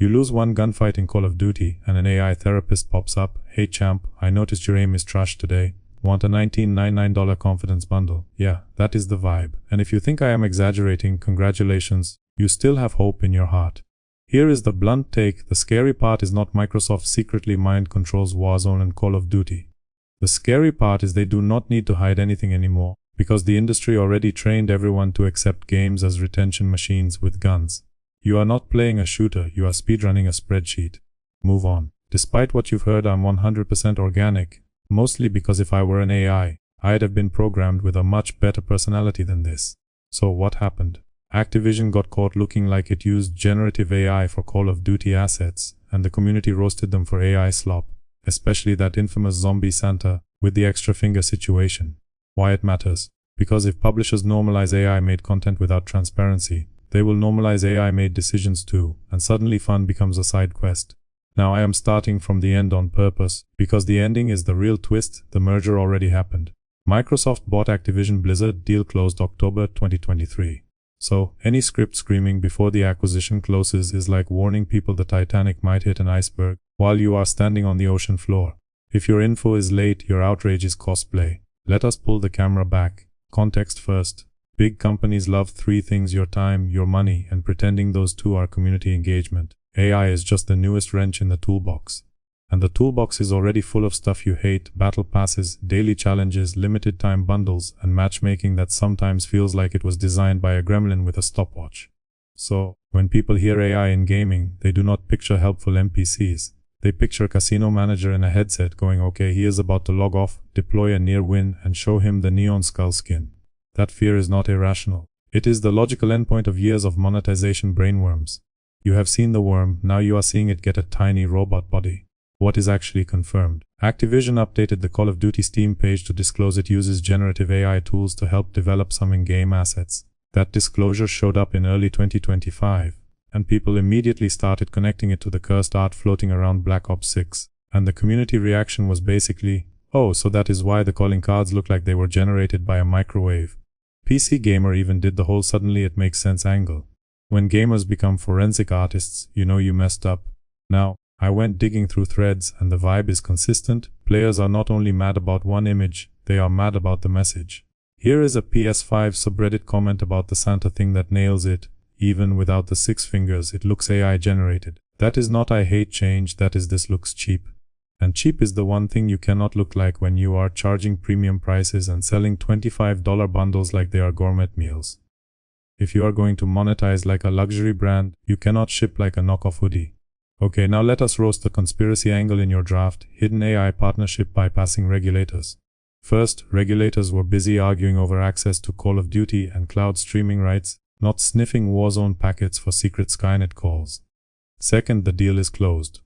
You lose one gunfight in Call of Duty, and an AI therapist pops up. Hey champ, I noticed your aim is trash today. Want a $19.99 confidence bundle? Yeah, that is the vibe. And if you think I am exaggerating, congratulations, you still have hope in your heart. Here is the blunt take: the scary part is not Microsoft secretly mind controls Warzone and Call of Duty. The scary part is they do not need to hide anything anymore, because the industry already trained everyone to accept games as retention machines with guns. You are not playing a shooter, you are speedrunning a spreadsheet. Move on. Despite what you've heard, I'm 100% organic, mostly because if I were an AI, I'd have been programmed with a much better personality than this. So what happened? Activision got caught looking like it used generative AI for Call of Duty assets, and the community roasted them for AI slop, especially that infamous zombie Santa with the extra finger situation. Why it matters? Because if publishers normalize AI-made content without transparency, they will normalize AI-made decisions too, and suddenly fun becomes a side quest. Now I am starting from the end on purpose, because the ending is the real twist. The merger already happened. Microsoft bought Activision Blizzard, deal closed October 2023. So, any script screaming before the acquisition closes is like warning people the Titanic might hit an iceberg while you are standing on the ocean floor. If your info is late, your outrage is cosplay. Let us pull the camera back. Context first. Big companies love three things: your time, your money, and pretending those two are community engagement. AI is just the newest wrench in the toolbox. And the toolbox is already full of stuff you hate: battle passes, daily challenges, limited time bundles, and matchmaking that sometimes feels like it was designed by a gremlin with a stopwatch. So, when people hear AI in gaming, they do not picture helpful NPCs. They picture a casino manager in a headset going, okay, he is about to log off, deploy a near win, and show him the neon skull skin. That fear is not irrational. It is the logical endpoint of years of monetization brainworms. You have seen the worm, now you are seeing it get a tiny robot body. What is actually confirmed? Activision updated the Call of Duty Steam page to disclose it uses generative AI tools to help develop some in-game assets. That disclosure showed up in early 2025, and people immediately started connecting it to the cursed art floating around Black Ops 6. And the community reaction was basically, oh, so that is why the calling cards look like they were generated by a microwave. PC Gamer even did the whole suddenly it makes sense angle. When gamers become forensic artists, you know you messed up. Now, I went digging through threads, and the vibe is consistent. Players are not only mad about one image, they are mad about the message. Here is a PS5 subreddit comment about the Santa thing that nails it. Even without the 6 fingers, it looks AI generated. That is not I hate change, that is this looks cheap. And cheap is the one thing you cannot look like when you are charging premium prices and selling $25 bundles like they are gourmet meals. If you are going to monetize like a luxury brand, you cannot ship like a knockoff hoodie. Okay, now let us roast the conspiracy angle in your draft: hidden AI partnership bypassing regulators. First, regulators were busy arguing over access to Call of Duty and cloud streaming rights, not sniffing Warzone packets for secret Skynet calls. Second, the deal is closed.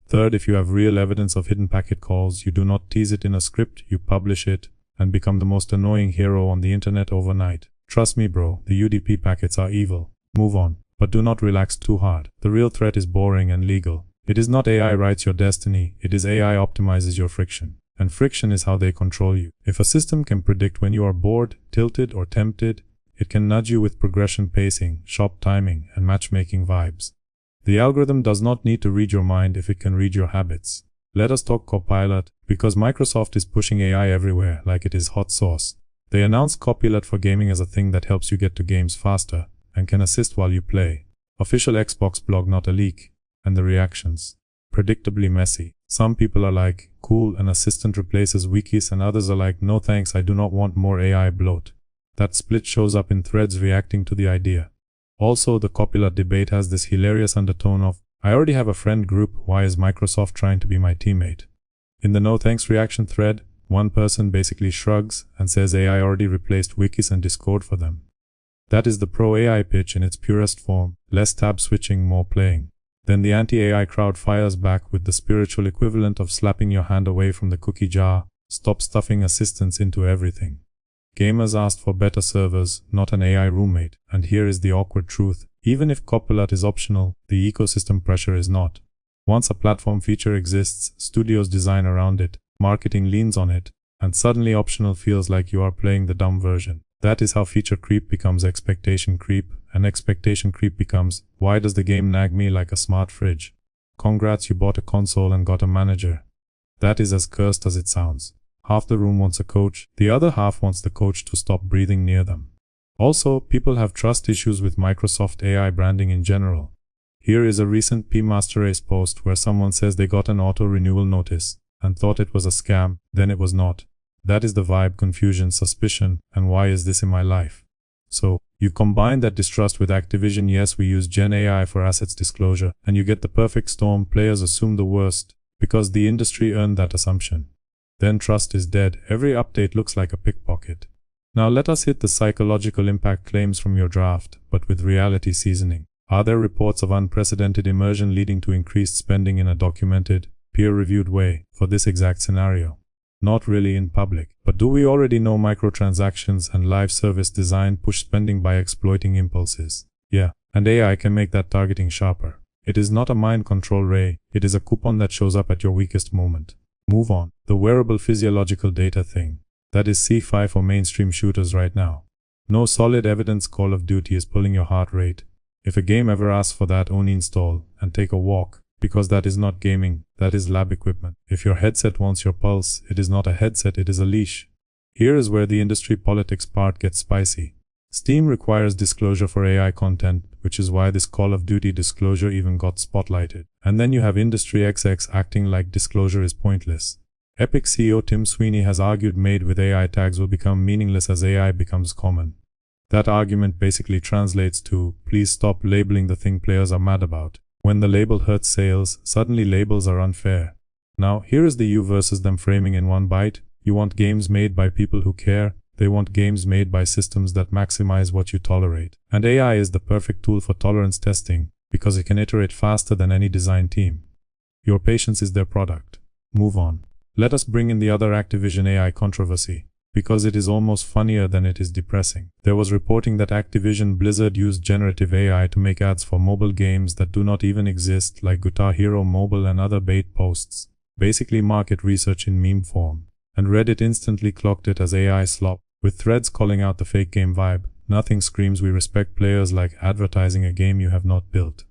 Third, if you have real evidence of hidden packet calls, you do not tease it in a script, you publish it, and become the most annoying hero on the internet overnight. Trust me bro, the UDP packets are evil. Move on. But do not relax too hard. The real threat is boring and legal. It is not AI writes your destiny, it is AI optimizes your friction. And friction is how they control you. If a system can predict when you are bored, tilted, or tempted, it can nudge you with progression pacing, shop timing, and matchmaking vibes. The algorithm does not need to read your mind if it can read your habits. Let us talk Copilot, because Microsoft is pushing AI everywhere like it is hot sauce. They announced Copilot for gaming as a thing that helps you get to games faster and can assist while you play. Official Xbox blog, not a leak. And the reactions? Predictably messy. Some people are like, cool, an assistant replaces wikis, and others are like, no thanks, I do not want more AI bloat. That split shows up in threads reacting to the idea. Also, the Copilot debate has this hilarious undertone of, I already have a friend group, why is Microsoft trying to be my teammate? In the no thanks reaction thread, one person basically shrugs and says AI already replaced wikis and Discord for them. That is the pro-AI pitch in its purest form: less tab switching, more playing. Then the anti-AI crowd fires back with the spiritual equivalent of slapping your hand away from the cookie jar: stop stuffing assistants into everything. Gamers asked for better servers, not an AI roommate. And here is the awkward truth: even if Copilot is optional, the ecosystem pressure is not. Once a platform feature exists, studios design around it, marketing leans on it, and suddenly optional feels like you are playing the dumb version. That is how feature creep becomes expectation creep, and expectation creep becomes, why does the game nag me like a smart fridge? Congrats, you bought a console and got a manager. That is as cursed as it sounds. Half the room wants a coach, the other half wants the coach to stop breathing near them. Also, people have trust issues with Microsoft AI branding in general. Here is a recent P-Master Race post where someone says they got an auto-renewal notice and thought it was a scam, then it was not. That is the vibe, confusion, suspicion, and why is this in my life? So, you combine that distrust with Activision, yes we use Gen AI for assets disclosure, and you get the perfect storm. Players assume the worst, because the industry earned that assumption. Then trust is dead, every update looks like a pickpocket. Now let us hit the psychological impact claims from your draft, but with reality seasoning. Are there reports of unprecedented immersion leading to increased spending in a documented, peer-reviewed way for this exact scenario? Not really in public, but do we already know microtransactions and live service design push spending by exploiting impulses? Yeah, and AI can make that targeting sharper. It is not a mind control ray, it is a coupon that shows up at your weakest moment. Move on. The wearable physiological data thing. That is C5 for mainstream shooters right now. No solid evidence Call of Duty is pulling your heart rate. If a game ever asks for that, only install and take a walk, because that is not gaming, that is lab equipment. If your headset wants your pulse, it is not a headset, it is a leash. Here is where the industry politics part gets spicy. Steam requires disclosure for AI content, which is why this Call of Duty disclosure even got spotlighted. And then you have industry XX acting like disclosure is pointless. Epic CEO Tim Sweeney has argued made with AI tags will become meaningless as AI becomes common. That argument basically translates to, please stop labeling the thing players are mad about. When the label hurts sales, suddenly labels are unfair. Now, here is the you versus them framing in one bite. You want games made by people who care. They want games made by systems that maximize what you tolerate. And AI is the perfect tool for tolerance testing, because it can iterate faster than any design team. Your patience is their product. Move on. Let us bring in the other Activision AI controversy, because it is almost funnier than it is depressing. There was reporting that Activision Blizzard used generative AI to make ads for mobile games that do not even exist, like Guitar Hero Mobile and other bait posts. Basically market research in meme form. And Reddit instantly clocked it as AI slop, with threads calling out the fake game vibe. Nothing screams we respect players like advertising a game you have not built.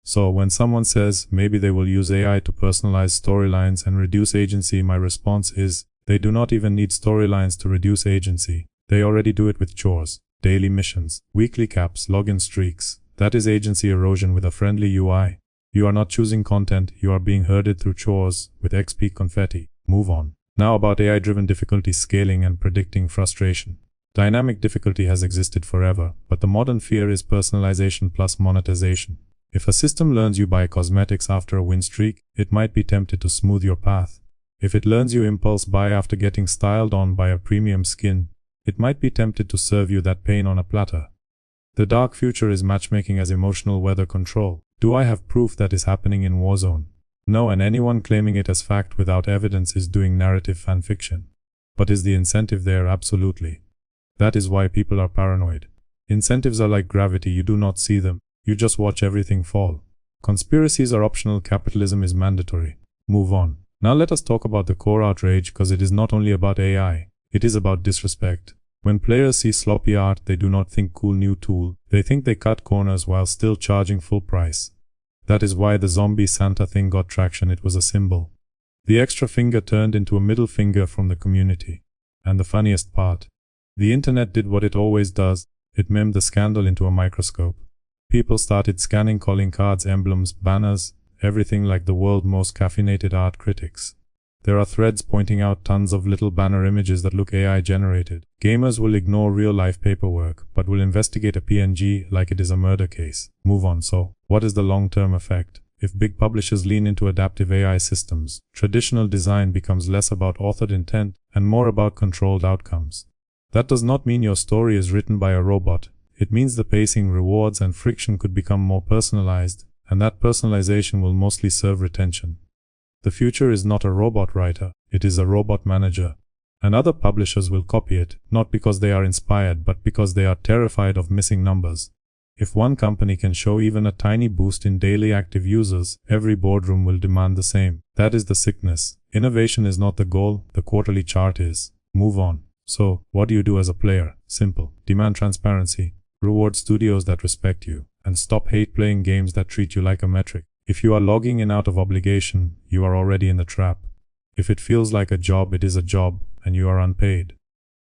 So when someone says maybe they will use AI to personalize storylines and reduce agency, my response is, they do not even need storylines to reduce agency. They already do it with chores, daily missions, weekly caps, login streaks. That is agency erosion with a friendly UI. You are not choosing content, you are being herded through chores with XP confetti. Move on. Now about AI-driven difficulty scaling and predicting frustration. Dynamic difficulty has existed forever, but the modern fear is personalization plus monetization. If a system learns you buy cosmetics after a win streak, it might be tempted to smooth your path. If it learns you impulse buy after getting styled on by a premium skin, it might be tempted to serve you that pain on a platter. The dark future is matchmaking as emotional weather control. Do I have proof that is happening in Warzone? No, and anyone claiming it as fact without evidence is doing narrative fanfiction. But is the incentive there? Absolutely. That is why people are paranoid. Incentives are like gravity, you do not see them, you just watch everything fall. Conspiracies are optional, capitalism is mandatory. Move on. Now let us talk about the core outrage, because it is not only about AI, it is about disrespect. When players see sloppy art, they do not think cool new tool, they think they cut corners while still charging full price. That is why the zombie Santa thing got traction, it was a symbol. The extra finger turned into a middle finger from the community. And the funniest part, the internet did what it always does, it memed the scandal into a microscope. People started scanning calling cards, emblems, banners, everything like the world's most caffeinated art critics. There are threads pointing out tons of little banner images that look AI generated. Gamers will ignore real-life paperwork, but will investigate a PNG like it is a murder case. Move on. So, what is the long-term effect? If big publishers lean into adaptive AI systems, traditional design becomes less about authored intent and more about controlled outcomes. That does not mean your story is written by a robot. It means the pacing, rewards, and friction could become more personalized, and that personalization will mostly serve retention. The future is not a robot writer, it is a robot manager. And other publishers will copy it, not because they are inspired, but because they are terrified of missing numbers. If one company can show even a tiny boost in daily active users, every boardroom will demand the same. That is the sickness. Innovation is not the goal, the quarterly chart is. Move on. So, what do you do as a player? Simple. Demand transparency. Reward studios that respect you, and stop hate playing games that treat you like a metric. If you are logging in out of obligation, you are already in the trap. If it feels like a job, it is a job, and you are unpaid.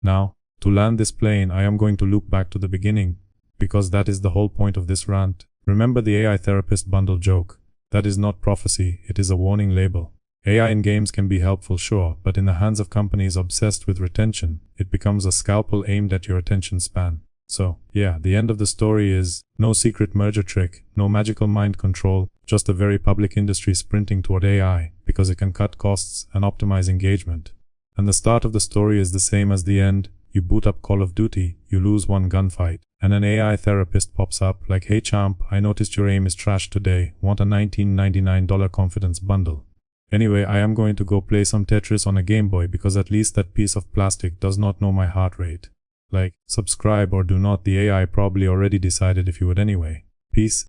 Now, to land this plane, I am going to loop back to the beginning, because that is the whole point of this rant. Remember the AI therapist bundle joke? That is not prophecy, it is a warning label. AI in games can be helpful, sure, but in the hands of companies obsessed with retention, it becomes a scalpel aimed at your attention span. So, yeah, the end of the story is no secret merger trick, no magical mind control, just a very public industry sprinting toward AI because it can cut costs and optimize engagement. And the start of the story is the same as the end. You boot up Call of Duty, you lose one gunfight, and an AI therapist pops up like, "Hey champ, I noticed your aim is trash today, want a $19.99 confidence bundle." Anyway, I am going to go play some Tetris on a Game Boy because at least that piece of plastic does not know my heart rate. Like, subscribe or do not, the AI probably already decided if you would anyway. Peace.